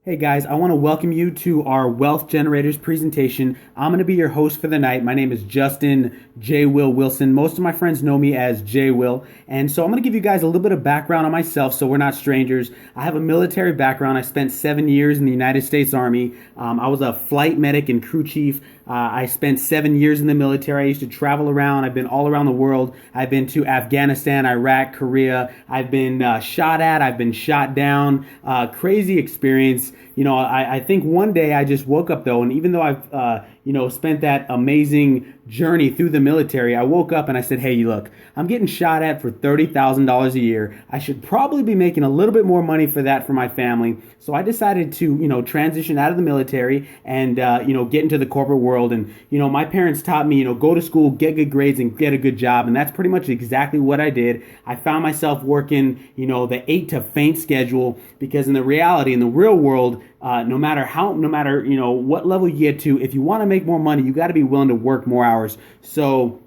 Hey guys, I want to welcome you to our Wealth Generators presentation. I'm going to be your host for the night. My name is Justin J. Will Wilson. Most of my friends know me as J. Will. And so I'm going to give you guys a little bit of background on myself so we're not strangers. I have a military background. I spent 7 years in the United States Army. I was a flight medic and crew chief. I spent 7 years in the military. I used to travel around. I've been all around the world. I've been to Afghanistan, Iraq, Korea. I've been shot at. I've been shot down. Crazy experience. You know, I think one day I just woke up though, and even though I've spent that amazing journey through the military, I woke up and I said, hey, look, I'm getting shot at for $30,000 a year. I should probably be making a little bit more money for that for my family. So I decided to, transition out of the military and, get into the corporate world. And, my parents taught me, go to school, get good grades and get a good job. And that's pretty much exactly what I did. I found myself working, the 8 to faint schedule because in the real world, no matter what level you get to, if you want to make more money, you got to be willing to work more hours. So,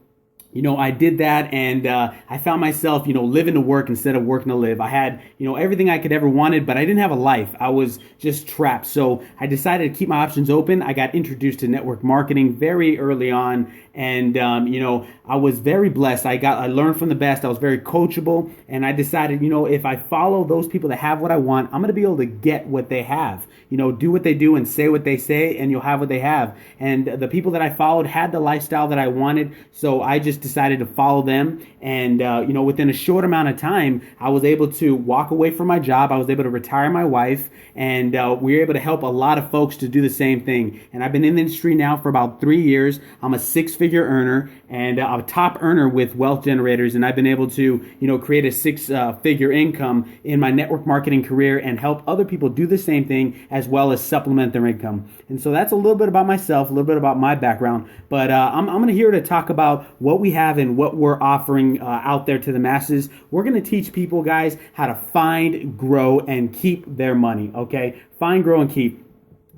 I did that and I found myself, living to work instead of working to live. I had, everything I could ever wanted, but I didn't have a life. I was just trapped. So I decided to keep my options open. I got introduced to network marketing very early on. And, I was very blessed. I learned from the best. I was very coachable. And I decided, if I follow those people that have what I want, I'm going to be able to get what they have. Do what they do and say what they say, and you'll have what they have. And the people that I followed had the lifestyle that I wanted. So I just decided to follow them. And, within a short amount of time, I was able to walk away from my job. I was able to retire my wife. And we were able to help a lot of folks to do the same thing. And I've been in the industry now for about 3 years. I'm a six-figure earner and a top earner with Wealth Generators. And I've been able to, create a six-figure income in my network marketing career and help other people do the same thing as well as supplement their income. And so that's a little bit about myself, a little bit about my background. But I'm going to here to talk about what we have and what we're offering out there to the masses. We're going to teach people, guys, how to find, grow, and keep their money. Okay? Find, grow, and keep.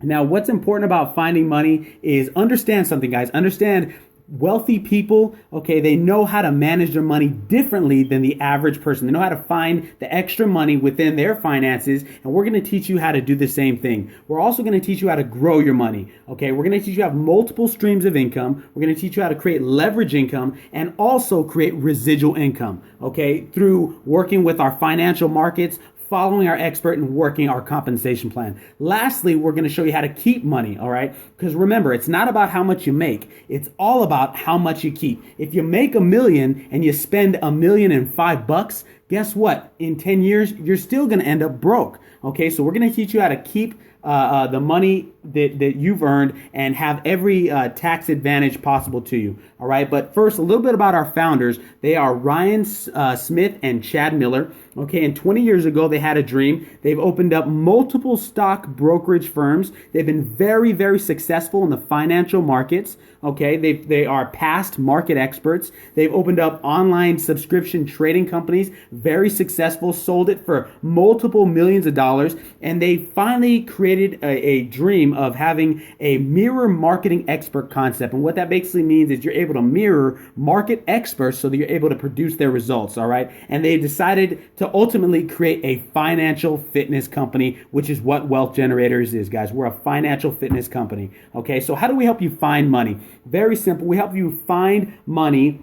Now, what's important about finding money is understand something, guys. Understand wealthy people, okay, they know how to manage their money differently than the average person. They know how to find the extra money within their finances, and we're going to teach you how to do the same thing. We're also going to teach you how to grow your money, okay? We're going to teach you how to have multiple streams of income. We're going to teach you how to create leverage income and also create residual income, okay, through working with our financial markets, following our expert and working our compensation plan. Lastly, we're going to show you how to keep money, all right? Because remember, it's not about how much you make. It's all about how much you keep. If you make $1 million and you spend $1,005,000, guess what? In 10 years, you're still going to end up broke, okay? So we're going to teach you how to keep the money that you've earned and have every tax advantage possible to you. All right. But first, a little bit about our founders. They are Ryan Smith and Chad Miller. Okay. And 20 years ago, they had a dream. They've opened up multiple stock brokerage firms. They've been very, very successful in the financial markets. Okay. They are past market experts. They've opened up online subscription trading companies, very successful, sold it for multiple millions of dollars. And they finally created a dream of having a mirror marketing expert concept. And what that basically means is you're able to mirror market experts so that you're able to produce their results, all right? And they decided to ultimately create a financial fitness company, which is what Wealth Generators is, guys. We're a financial fitness company, okay? So how do we help you find money? Very simple. We help you find money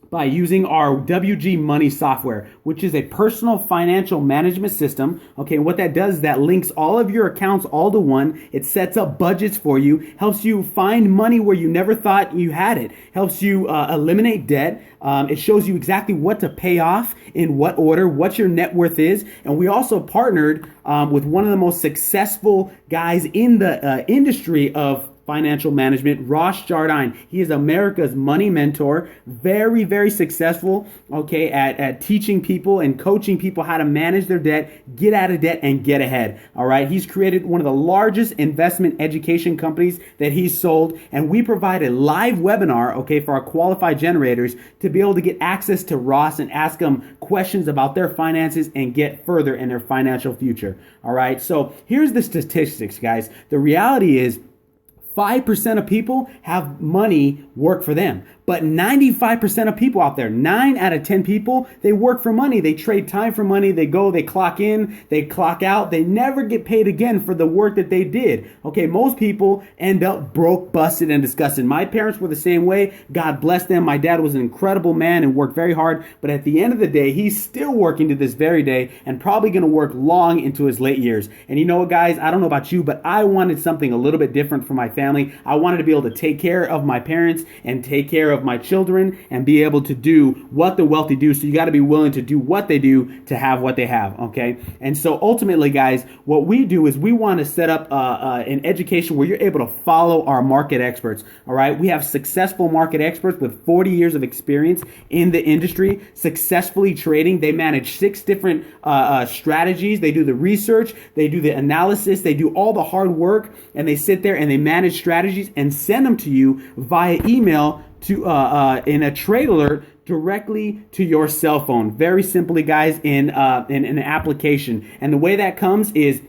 by using our WG Money software, which is a personal financial management system. Okay, what that does is that links all of your accounts all to one. It sets up budgets for you, helps you find money where you never thought you had it, helps you eliminate debt. It shows you exactly what to pay off, in what order, what your net worth is. And we also partnered with one of the most successful guys in the industry of financial management, Ross Jardine. He is America's money mentor, very, very successful, okay, at teaching people and coaching people how to manage their debt, get out of debt, and get ahead, all right? He's created one of the largest investment education companies that he's sold, and we provide a live webinar, okay, for our qualified generators to be able to get access to Ross and ask them questions about their finances and get further in their financial future, all right? So here's the statistics, guys. The reality is 5% of people have money work for them. But 95% of people out there, 9 out of 10 people, they work for money. They trade time for money. They go, they clock in, they clock out. They never get paid again for the work that they did. Okay, most people end up broke, busted, and disgusted. My parents were the same way. God bless them. My dad was an incredible man and worked very hard. But at the end of the day, he's still working to this very day and probably going to work long into his late years. And you know what, guys? I don't know about you, but I wanted something a little bit different for my family. I wanted to be able to take care of my parents and take care of my children and be able to do what the wealthy do. So you got to be willing to do what they do to have what they have. Okay. And so ultimately, guys, what we do is we want to set up an education where you're able to follow our market experts. All right. We have successful market experts with 40 years of experience in the industry, successfully trading. They manage 6 different strategies. They do the research, they do the analysis, they do all the hard work, and they sit there and they manage strategies and send them to you via email to in a trade alert directly to your cell phone. Very simply, guys, in an application. And the way that comes is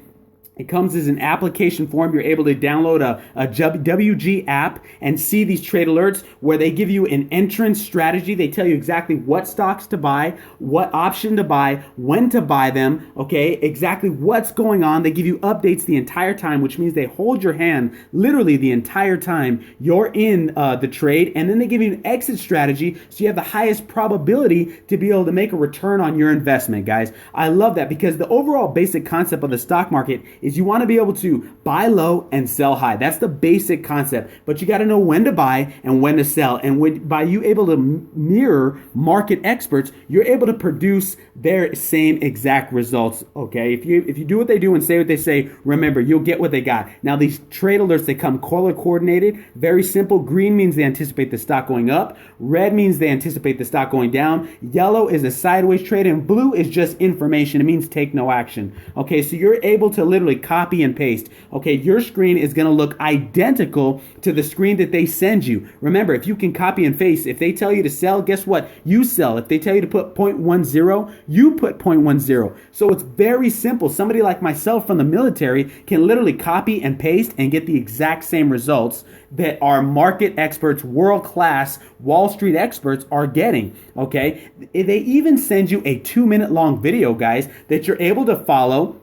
it comes as an application form. You're able to download a WG app and see these trade alerts where they give you an entrance strategy. They tell you exactly what stocks to buy, what option to buy, when to buy them, okay, exactly what's going on. They give you updates the entire time, which means they hold your hand literally the entire time you're in the trade. And then they give you an exit strategy so you have the highest probability to be able to make a return on your investment, guys. I love that because the overall basic concept of the stock market is you want to be able to buy low and sell high. That's the basic concept, but you got to know when to buy and when to sell. And by you able to mirror market experts, you're able to produce their same exact results. Okay, if you do what they do and say what they say, remember, you'll get what they got. Now these trade alerts, they come color coordinated, very simple. Green means they anticipate the stock going up. Red means they anticipate the stock going down. Yellow is a sideways trade, and blue is just information. It means take no action. Okay, so you're able to literally copy and paste. Okay, your screen is going to look identical to the screen that they send you. Remember, if you can copy and paste, if they tell you to sell, guess what? You sell. If they tell you to put 0.10, you put 0.10. So it's very simple. Somebody like myself from the military can literally copy and paste and get the exact same results that our market experts, world-class Wall Street experts are getting, okay? They even send you a 2-minute long video, guys, that you're able to follow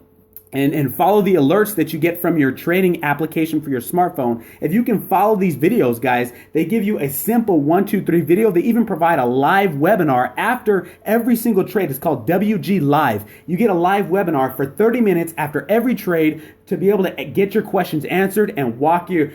and follow the alerts that you get from your trading application for your smartphone. If you can follow these videos, guys, they give you a simple 1, 2, 3 video. They even provide a live webinar after every single trade. It's called WG Live. You get a live webinar for 30 minutes after every trade to be able to get your questions answered and walk through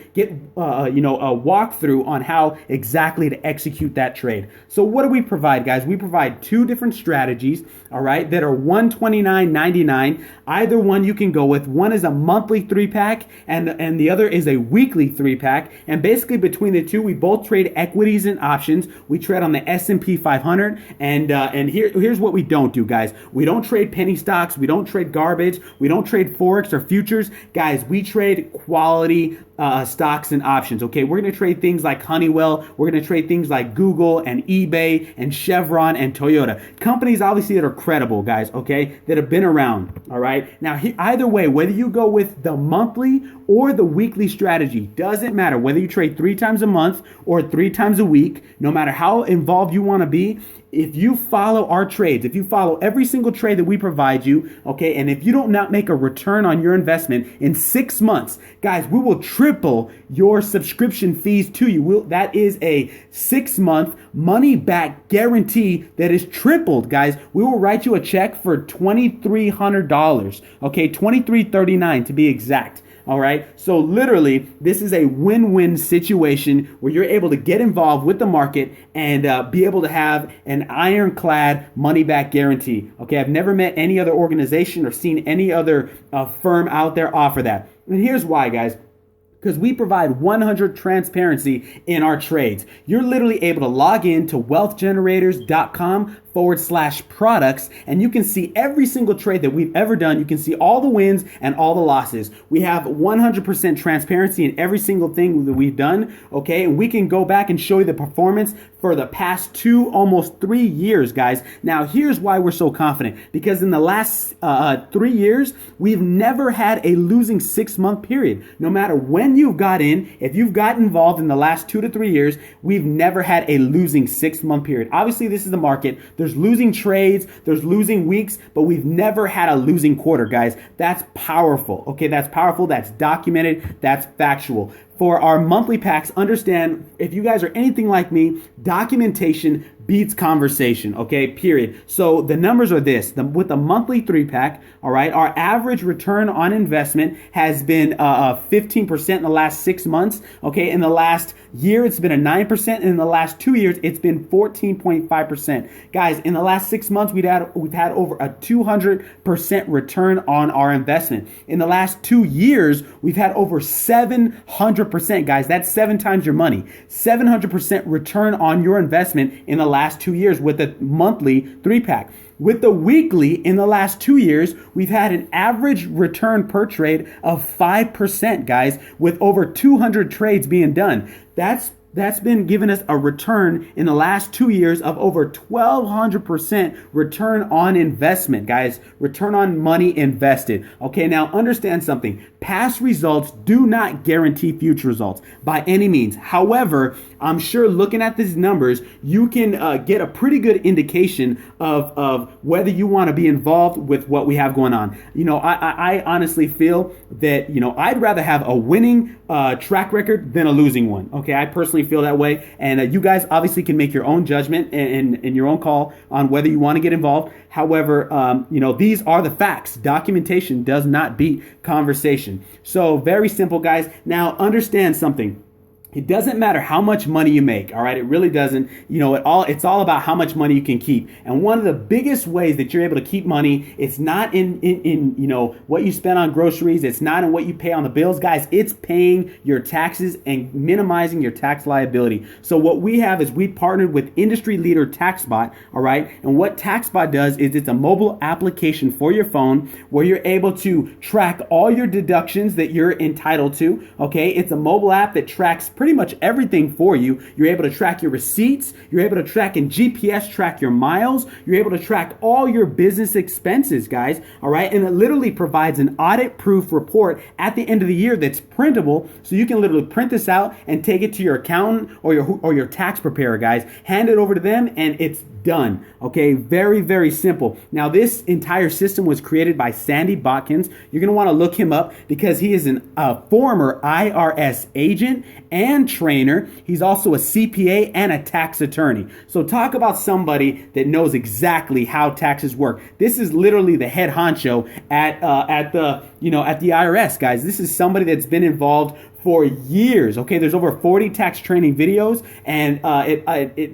on how exactly to execute that trade. So what do we provide, guys? We provide 2 different strategies, all right, that are $129.99. Either one you can go with. One is a monthly 3-pack and the other is a weekly 3-pack. And basically between the two, we both trade equities and options. We trade on the S&P 500 and here's what we don't do, guys. We don't trade penny stocks. We don't trade garbage. We don't trade Forex or futures. Guys, we trade quality stocks and options, okay? We're going to trade things like Honeywell. We're going to trade things like Google and eBay and Chevron and Toyota. Companies, obviously, that are credible, guys, okay? That have been around, all right? Now, either way, whether you go with the monthly or the weekly strategy, doesn't matter. Whether you trade 3 times a month or 3 times a week, no matter how involved you want to be, if you follow our trades, if you follow every single trade that we provide you, okay, and if you don't not make a return on your investment in 6 months, guys, we will triple your subscription fees to you. That is a 6-month money back guarantee that is tripled, guys. We will write you a check for $2,300, okay, $2,339 to be exact. All right. So literally, this is a win-win situation where you're able to get involved with the market and be able to have an ironclad money-back guarantee. Okay. I've never met any other organization or seen any other firm out there offer that. And here's why, guys. Because we provide 100% transparency in our trades. You're literally able to log in to wealthgenerators.com/products, and you can see every single trade that we've ever done. You can see all the wins and all the losses. We have 100% transparency in every single thing that we've done, okay? And we can go back and show you the performance for the past 2, almost 3 years, guys. Now, here's why we're so confident. Because in the last 3 years, we've never had a losing 6-month period. No matter when when you got in, if you've got involved in the last 2 to 3 years, we've never had a losing 6-month period. Obviously, this is the market. There's losing trades, there's losing weeks, but we've never had a losing quarter, guys. That's powerful. Okay, that's powerful. That's documented. That's factual. For our monthly packs, understand, if you guys are anything like me, documentation beats conversation, okay, period. So the numbers are this. With the monthly 3-pack, all right, our average return on investment has been 15% in the last 6 months, okay? In the last year, it's been a 9%, and in the last 2 years, it's been 14.5%. Guys, in the last 6 months, we've had over a 200% return on our investment. In the last 2 years, we've had over 700%, guys. That's 7 times your money. 700% return on your investment in the last 2 years with the monthly 3-pack. With the weekly, in the last 2 years, we've had an average return per trade of 5%, guys, with over 200 trades being done. That's been giving us a return in the last 2 years of over 1,200% return on investment, guys. Return on money invested. Okay, now understand something. Past results do not guarantee future results by any means. However, I'm sure looking at these numbers, you can get a pretty good indication of whether you want to be involved with what we have going on. You know, I honestly feel that, you know, I'd rather have a winning track record than a losing one. Okay, I personally feel that way, and you guys obviously can make your own judgment and your own call on whether you want to get involved. However, you know, these are the facts. Documentation does not beat conversation. So very simple, guys. Now understand something. It doesn't matter how much money you make, all right? It really doesn't. You know, it's all about how much money you can keep. And one of the biggest ways that you're able to keep money, it's not in you know, what you spend on groceries. It's not in what you pay on the bills, guys. It's paying your taxes and minimizing your tax liability. So what we have is we partnered with industry leader TaxBot, all right? And what TaxBot does is it's a mobile application for your phone where you're able to track all your deductions that you're entitled to, okay? It's a mobile app that tracks pretty much everything for you. You're able to track your receipts. You're able to track and GPS track your miles. You're able to track all your business expenses, guys. All right. And it literally provides an audit proof report at the end of the year that's printable. So you can literally print this out and take it to your accountant or your tax preparer, guys. Hand it over to them and it's done. Okay, very, very simple. Now, this entire system was created by Sandy Botkins. You're going to want to look him up because he is a former IRS agent and trainer. He's also a CPA and a tax attorney. So talk about somebody that knows exactly how taxes work. This is literally the head honcho at the IRS, guys. This is somebody that's been involved for years. Okay, there's over 40 tax training videos, and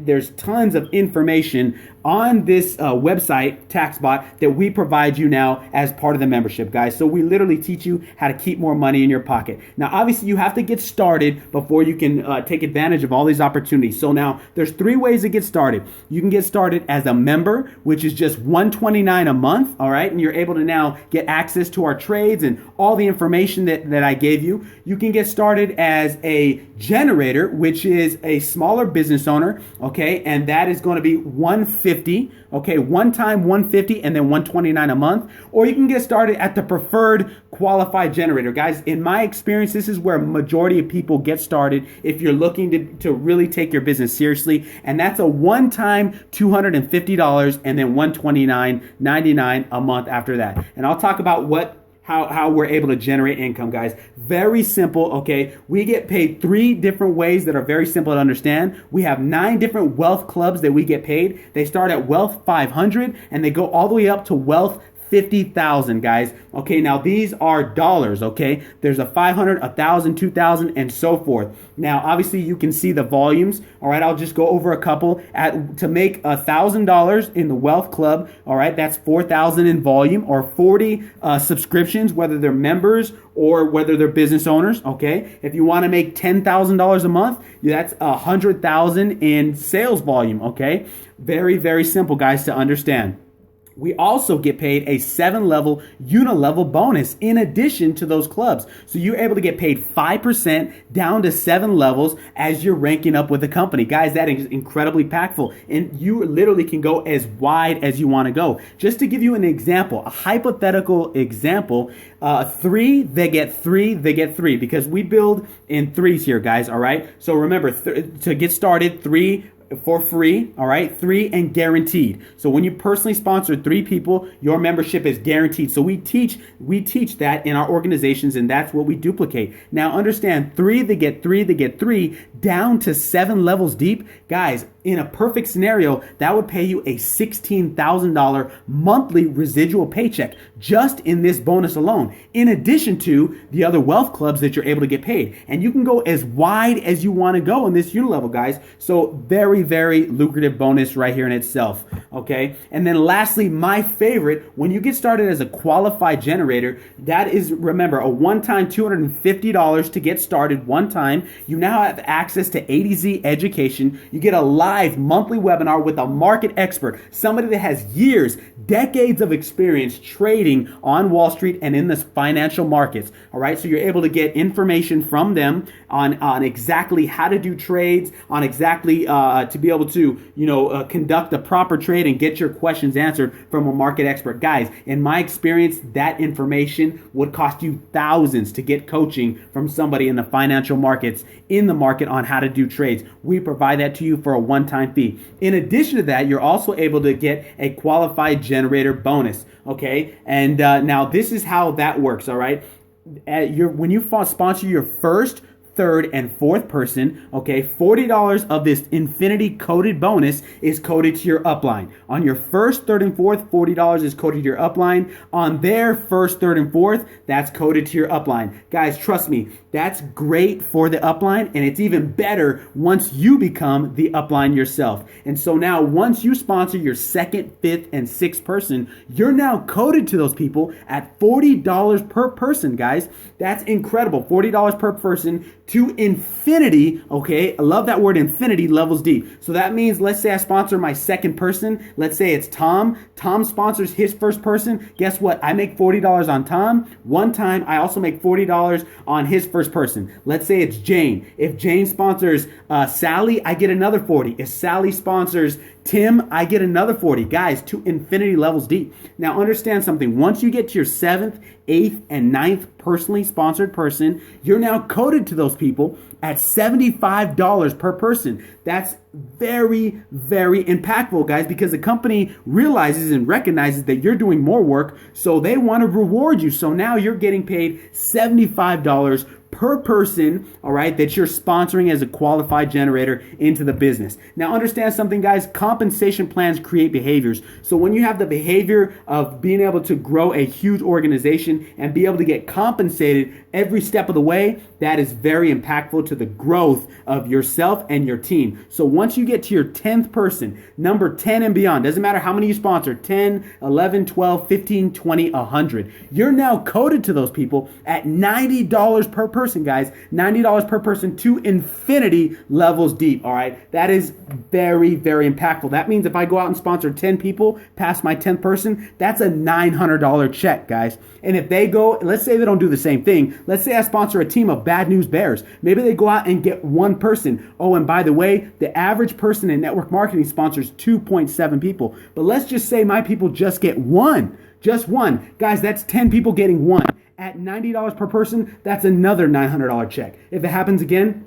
there's tons of information on this website, TaxBot, that we provide you now as part of the membership, guys. So we literally teach you how to keep more money in your pocket. Now, obviously, you have to get started before you can take advantage of all these opportunities. So now there's 3 ways to get started. You can get started as a member, which is just $129 a month, all right? And you're able to now get access to our trades and all the information that I gave you. You can get started as a generator, which is a smaller business owner, okay? And that is going to be $150. Okay, one time $150 and then $129 a month. Or you can get started at the preferred qualified generator. Guys, in my experience, this is where majority of people get started if you're looking to really take your business seriously. And that's a one-time $250 and then $129.99 a month after that. And I'll talk about how we're able to generate income, guys. Very simple, okay? We get paid 3 different ways that are very simple to understand. We have 9 different wealth clubs that we get paid. They start at Wealth 500 and they go all the way up to Wealth 50,000, guys. Okay, now these are dollars, okay? There's a 500, 1,000, 2,000, and so forth. Now, obviously, you can see the volumes. All right, I'll just go over a couple. To make $1,000 in the Wealth Club, all right, that's 4,000 in volume, or 40 subscriptions, whether they're members or whether they're business owners, okay? If you want to make $10,000 a month, that's 100,000 in sales volume, okay? Very, very simple, guys, to understand. we also get paid a 7-level unilevel bonus in addition to those clubs. So you're able to get paid 5% down to 7 levels as you're ranking up with the company. Guys, that is incredibly impactful. And you literally can go as wide as you want to go. Just to give you an example, a hypothetical example, 3, they get 3, they get 3, because we build in threes here, guys, all right? So remember, to get started, 3 for free, all right, 3 and guaranteed. So when you personally sponsor 3 people, your membership is guaranteed. So we teach that in our organizations, and that's what we duplicate. Now understand, 3, they get 3, they get 3, down to 7 levels deep. Guys, in a perfect scenario, that would pay you a $16,000 monthly residual paycheck just in this bonus alone, in addition to the other wealth clubs that you're able to get paid. And you can go as wide as you want to go in this unilevel, guys. So very, very lucrative bonus right here in itself, okay? And then lastly, my favorite, when you get started as a qualified generator, that is, remember, a one-time $250 to get started one time. You now have access to A to Z education. You get a live monthly webinar with a market expert, somebody that has years, decades of experience trading on Wall Street and in the financial markets. All right, so you're able to get information from them on exactly how to do trades, on exactly to be able to conduct a proper trade and get your questions answered from a market expert. Guys, in my experience, that information would cost you thousands to get coaching from somebody in the financial markets, in the market, on how to do trades. We provide that to you for a one-time fee. In addition to that, you're also able to get a qualified generator bonus, okay? And now this is how that works, all right? When you sponsor your first, third, and fourth person, okay, $40 of this Infinity coded bonus is coded to your upline. On your first, third, and fourth, $40 is coded to your upline. On their first, third, and fourth, that's coded to your upline. Guys, trust me, that's great for the upline, and it's even better once you become the upline yourself. And so now, once you sponsor your second, fifth, and sixth person, you're now coded to those people at $40 per person, guys. That's incredible. $40 per person to infinity, okay? I love that word, infinity, levels deep. So that means, let's say I sponsor my second person. Let's say it's Tom. Tom sponsors his first person. Guess what? I make $40 on Tom. One time, I also make $40 on his first person. Let's say it's Jane. If Jane sponsors Sally, I get another 40. If Sally sponsors Tim, I get another 40. Guys, to infinity levels deep. Now understand something. Once you get to your 7th, 8th, and 9th personally sponsored person, you're now coded to those people at $75 per person. That's very, very impactful, guys, because the company realizes and recognizes that you're doing more work, so they want to reward you. So now you're getting paid $75 per person, all right, that you're sponsoring as a qualified generator into the business. Now understand something, guys, compensation plans create behaviors. So when you have the behavior of being able to grow a huge organization and be able to get compensated every step of the way, that is very impactful to the growth of yourself and your team. So once you get to your 10th person, number 10 and beyond, doesn't matter how many you sponsor, 10, 11, 12, 15, 20, 100, you're now coded to those people at $90 per person, guys. $90 per person to infinity levels deep, all right? That is very, very impactful. That means if I go out and sponsor 10 people past my 10th person, that's a $900 check, guys. And if they go, let's say they don't do the same thing. Let's say I sponsor a team of Bad News Bears. Maybe they go out and get one person. Oh, and by the way, the average person in network marketing sponsors 2.7 people. But let's just say my people just get one. Just one. Guys, that's 10 people getting one. At $90 per person, that's another $900 check. If it happens again,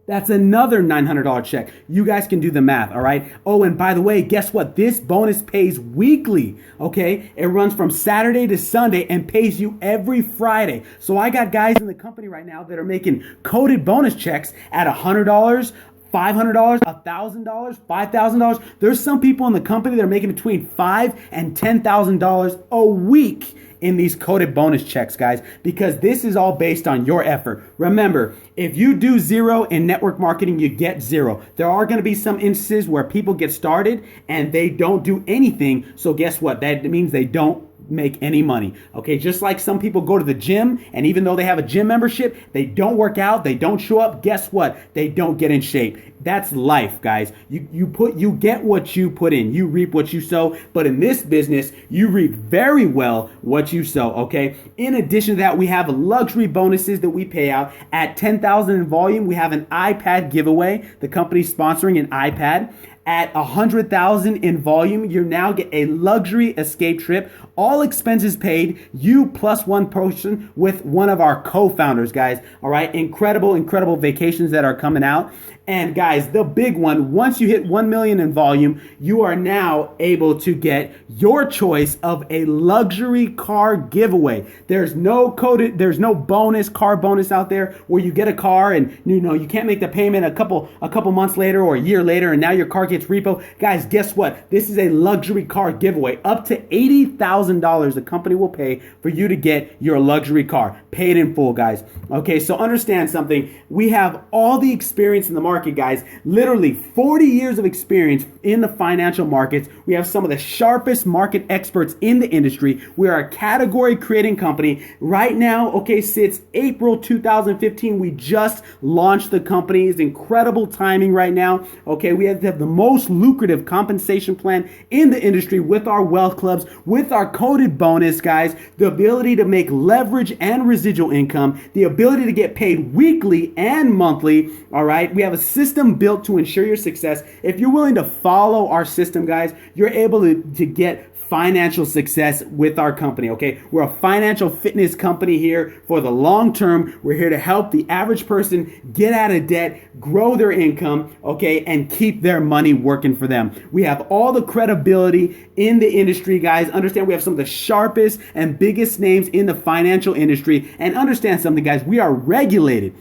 that's another $900 check. You guys can do the math, all right? Oh, and by the way, guess what? This bonus pays weekly, okay? It runs from Saturday to Sunday and pays you every Friday. So I got guys in the company right now that are making coded bonus checks at $100, $500, $1,000, $5,000. There's some people in the company that are making between $5,000 and $10,000 a week in these coded bonus checks, guys, because this is all based on your effort. Remember, if you do zero in network marketing, you get zero. There are going to be some instances where people get started and they don't do anything. So guess what? That means they don't make any money. Okay, just like some people go to the gym, and even though they have a gym membership, they don't work out, they don't show up. Guess what? They don't get in shape. That's life, guys. You get what you put in. You reap what you sow. But in this business, you reap very well what you sow. Okay. In addition to that, we have luxury bonuses that we pay out at 10,000 in volume. We have an iPad giveaway. The company's sponsoring an iPad. At 100,000 in volume, you now get a luxury escape trip, all expenses paid, you plus one person with one of our co-founders, guys. All right, incredible vacations that are coming out. And guys, the big one, once you hit 1 million in volume, you are now able to get your choice of a luxury car giveaway. There's no bonus, car bonus out there where you get a car and you can't make the payment a couple months later or a year later and now your car gets repo. Guys, guess what? This is a luxury car giveaway. Up to $80,000 the company will pay for you to get your luxury car. Paid in full, guys. Okay, so understand something. We have all the experience in the market, guys. Literally 40 years of experience in the financial markets. We have some of the sharpest market experts in the industry. We are a category creating company. Right now, okay, since April 2015, we just launched the company. It's incredible timing right now. Okay, we have the most lucrative compensation plan in the industry with our wealth clubs, with our coded bonus, guys, the ability to make leverage and residual income, the ability to get paid weekly and monthly. All right, we have a system built to ensure your success. If you're willing to follow our system, guys, you're able to get financial success with our company, okay? We're a financial fitness company here for the long term. We're here to help the average person get out of debt, grow their income, okay, and keep their money working for them. We have all the credibility in the industry, guys. Understand we have some of the sharpest and biggest names in the financial industry. And understand something, guys, we are regulated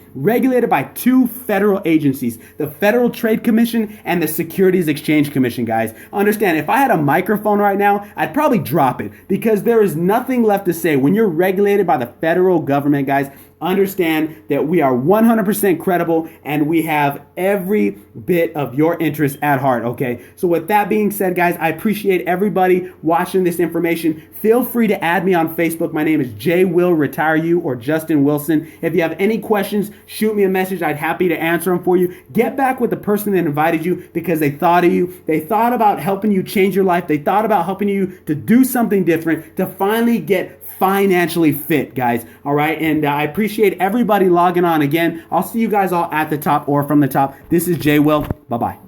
by two federal agencies, the Federal Trade Commission and the Securities Exchange Commission, guys. Understand, if I had a microphone right now, I'd probably drop it because there is nothing left to say. When you're regulated by the federal government, guys, understand that we are 100% credible and we have every bit of your interest at heart, okay? So with that being said, guys, I appreciate everybody watching this information. Feel free to add me on Facebook. My name is J Will Retire You or Justin Wilson. If you have any questions, shoot me a message. I'd happy to answer them for you. Get back with the person that invited you because they thought of you. They thought about helping you change your life. They thought about helping you to do something different, to finally get financially fit, guys. All right. And I appreciate everybody logging on again. I'll see you guys all at the top or from the top. This is J Will. Bye-bye.